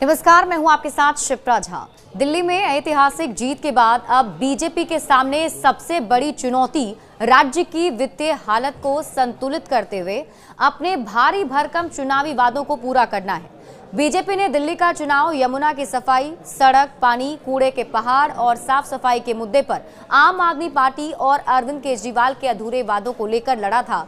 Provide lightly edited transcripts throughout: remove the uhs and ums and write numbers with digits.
नमस्कार, मैं हूं आपके साथ शिप्रा झा। दिल्ली में ऐतिहासिक जीत के बाद अब बीजेपी के सामने सबसे बड़ी चुनौती राज्य की वित्तीय हालत को संतुलित करते हुए अपने भारी भरकम चुनावी वादों को पूरा करना है। बीजेपी ने दिल्ली का चुनाव यमुना की सफाई, सड़क, पानी, कूड़े के पहाड़ और साफ सफाई के मुद्दे पर आम आदमी पार्टी और अरविंद केजरीवाल के अधूरे वादों को लेकर लड़ा था।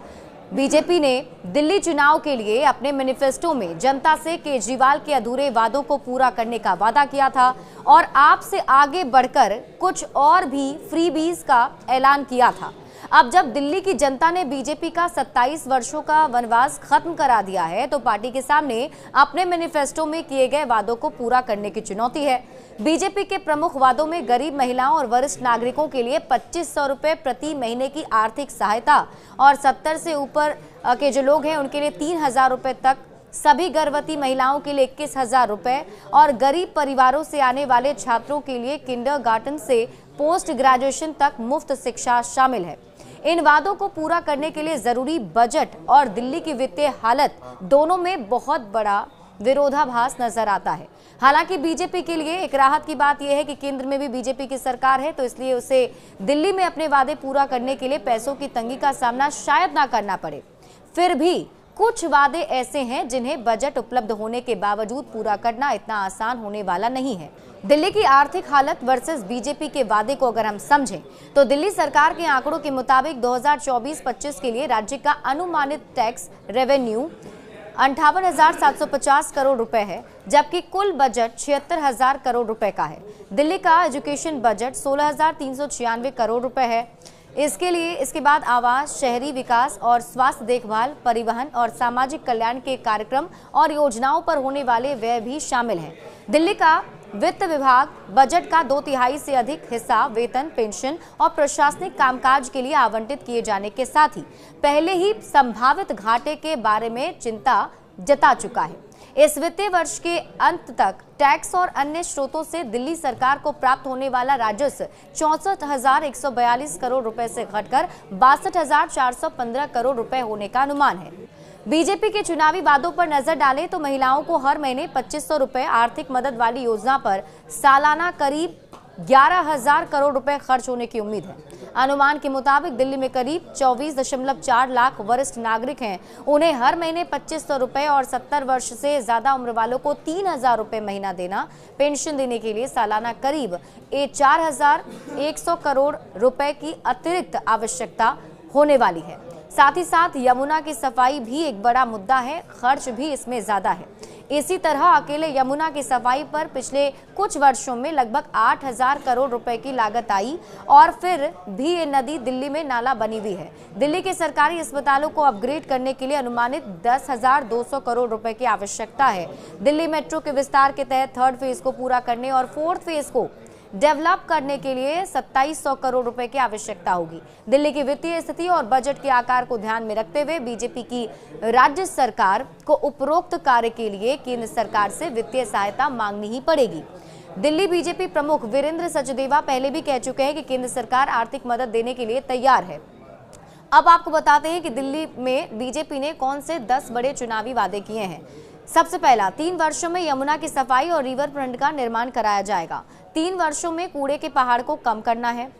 बीजेपी ने दिल्ली चुनाव के लिए अपने मैनिफेस्टो में जनता से केजरीवाल के अधूरे वादों को पूरा करने का वादा किया था और आपसे आगे बढ़कर कुछ और भी फ्रीबीज का ऐलान किया था। अब जब दिल्ली की जनता ने बीजेपी का 27 वर्षों का वनवास खत्म करा दिया है तो पार्टी के सामने अपने मैनिफेस्टो में किए गए वादों को पूरा करने की चुनौती है। बीजेपी के प्रमुख वादों में गरीब महिलाओं और वरिष्ठ नागरिकों के लिए 2500 रुपए प्रति महीने की आर्थिक सहायता और 70 से ऊपर के जो लोग हैं उनके लिए 3000 रुपए तक, सभी गर्भवती महिलाओं के लिए 21,000 रुपए और गरीब परिवारों से आने वाले छात्रों के लिए किंडरगार्टन से पोस्ट ग्रेजुएशन तक मुफ्त शिक्षा शामिल है। इन वादों को पूरा करने के लिए जरूरी बजट और दिल्ली की वित्तीय हालत दोनों में बहुत बड़ा विरोधाभास नजर आता है। हालांकि बीजेपी के लिए एक राहत की बात यह है कि केंद्र में भी बीजेपी की सरकार है, तो इसलिए उसे दिल्ली में अपने वादे पूरा करने के लिए पैसों की तंगी का सामना शायद ना करना पड़े। फिर भी कुछ वादे ऐसे हैं जिन्हें बजट उपलब्ध होने के बावजूद पूरा करना इतना आसान होने वाला नहीं है। दिल्ली की आर्थिक हालत वर्सेस बीजेपी के वादे को अगर हम समझें तो दिल्ली सरकार के आंकड़ों के मुताबिक 2024-25 के लिए राज्य का अनुमानित टैक्स रेवेन्यू 58,750 करोड़ रुपए है, जबकि कुल बजट 76,000 करोड़ रुपए का है। दिल्ली का एजुकेशन बजट 16,396 करोड़ रुपए है। इसके बाद आवास, शहरी विकास और स्वास्थ्य देखभाल, परिवहन और सामाजिक कल्याण के कार्यक्रम और योजनाओं पर होने वाले व्यय भी शामिल हैं। दिल्ली का वित्त विभाग बजट का 2/3 से अधिक हिस्सा वेतन, पेंशन और प्रशासनिक कामकाज के लिए आवंटित किए जाने के साथ ही पहले ही संभावित घाटे के बारे में चिंता जता चुका है। इस वित्तीय वर्ष के अंत तक टैक्स और अन्य स्रोतों से दिल्ली सरकार को प्राप्त होने वाला राजस्व 64,142 करोड़ रुपए से घटकर 62,415 करोड़ रुपए होने का अनुमान है। बीजेपी के चुनावी वादों पर नजर डालें तो महिलाओं को हर महीने 2500 रुपए आर्थिक मदद वाली योजना पर सालाना करीब 11,000 करोड़ रुपए खर्च होने की उम्मीद है। अनुमान के मुताबिक दिल्ली में करीब 24.4 लाख वरिष्ठ नागरिक हैं। उन्हें हर महीने 2500 रुपए और 70 वर्ष से ज्यादा उम्र वालों को 3,000 रुपए महीना देना, पेंशन देने के लिए सालाना करीब 4,100 करोड़ रुपए की अतिरिक्त आवश्यकता होने वाली है। साथ ही साथ यमुना की सफाई भी एक बड़ा मुद्दा है, खर्च भी इसमें ज्यादा है। इसी तरह अकेले यमुना की सफाई पर पिछले कुछ वर्षों में लगभग 8,000 करोड़ रुपए की लागत आई और फिर भी ये नदी दिल्ली में नाला बनी हुई है। दिल्ली के सरकारी अस्पतालों को अपग्रेड करने के लिए अनुमानित 10,200 करोड़ रुपए की आवश्यकता है। दिल्ली मेट्रो के विस्तार के तहत 3rd फेज को पूरा करने और 4th फेज को डेवलप करने के लिए 2700 करोड़ रुपए की आवश्यकता होगी। दिल्ली की वित्तीय स्थिति और बजट के आकार को ध्यान में रखते हुए बीजेपी की राज्य सरकार को उपरोक्त कार्य के लिए केंद्र सरकार से वित्तीय सहायता मांगनी ही पड़ेगी। दिल्ली बीजेपी प्रमुख वीरेंद्र सचदेवा पहले भी कह चुके हैं कि केंद्र सरकार आर्थिक मदद देने के लिए तैयार है। अब आपको बताते हैं कि दिल्ली में बीजेपी ने कौन से 10 बड़े चुनावी वादे किए हैं। सबसे पहला, 3 वर्षों में यमुना की सफाई और रिवर फ्रंट का निर्माण कराया जाएगा। 3 वर्षों में कूड़े के पहाड़ को कम करना है।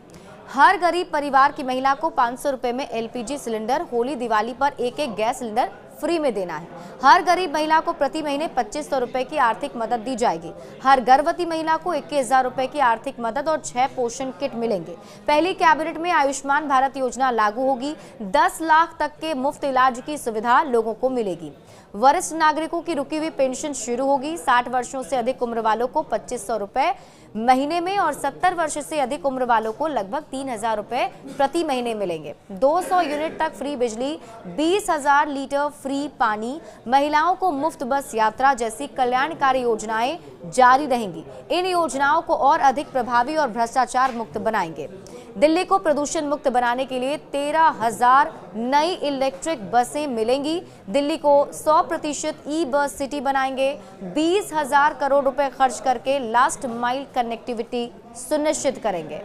हर गरीब परिवार की महिला को 500 रुपए में LPG सिलेंडर, होली दिवाली पर एक गैस सिलेंडर फ्री में देना है। हर गरीब महिला को प्रति महीने 2500 रुपए की आर्थिक मदद दी जाएगी। हर गर्भवती महिला को 21,000 रुपए की आर्थिक मदद और 6 पोषण किट मिलेंगे। पहली कैबिनेट में आयुष्मान भारत योजना लागू होगी। 10 लाख तक के मुफ्त इलाज की सुविधा लोगों को मिलेगी। वरिष्ठ नागरिकों की रुकी हुई पेंशन शुरू होगी। 60 वर्षों से अधिक उम्र वालों को 2500 रुपए महीने में और 70 वर्ष से अधिक उम्र वालों को लगभग 3,000 रुपए प्रति महीने मिलेंगे। 200 यूनिट तक फ्री बिजली, 20,000 लीटर फ्री पानी, महिलाओं को मुफ्त बस यात्रा जैसी कल्याणकारी योजनाएं जारी रहेंगी। इन योजनाओं को और अधिक प्रभावी और भ्रष्टाचार मुक्त बनाएंगे। दिल्ली को प्रदूषण मुक्त बनाने के लिए 13,000 नई इलेक्ट्रिक बसें मिलेंगी। दिल्ली को 100% ई बस सिटी बनाएंगे। 20,000 करोड़ रुपए खर्च करके लास्ट माइल कनेक्टिविटी सुनिश्चित करेंगे।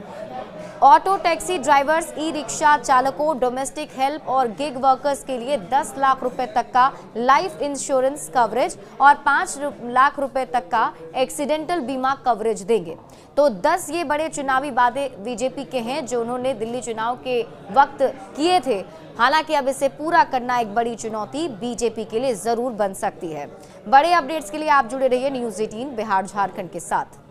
Auto taxi drivers, e rickshaw चालकों, डोमेस्टिक हेल्प और गिग वर्कर्स के लिए 10 लाख रुपए तक का लाइफ इंश्योरेंस कवरेज और 5 लाख रुपए तक का एक्सीडेंटल बीमा कवरेज देंगे। तो 10 ये बड़े चुनावी वादे बीजेपी के हैं जो उन्होंने दिल्ली चुनाव के वक्त किए थे। हालांकि अब इसे पूरा करना एक बड़ी चुनौती बीजेपी के लिए जरूर बन सकती है। बड़े अपडेट्स के लिए आप जुड़े रहिए न्यूज़ 18 बिहार झारखंड के साथ।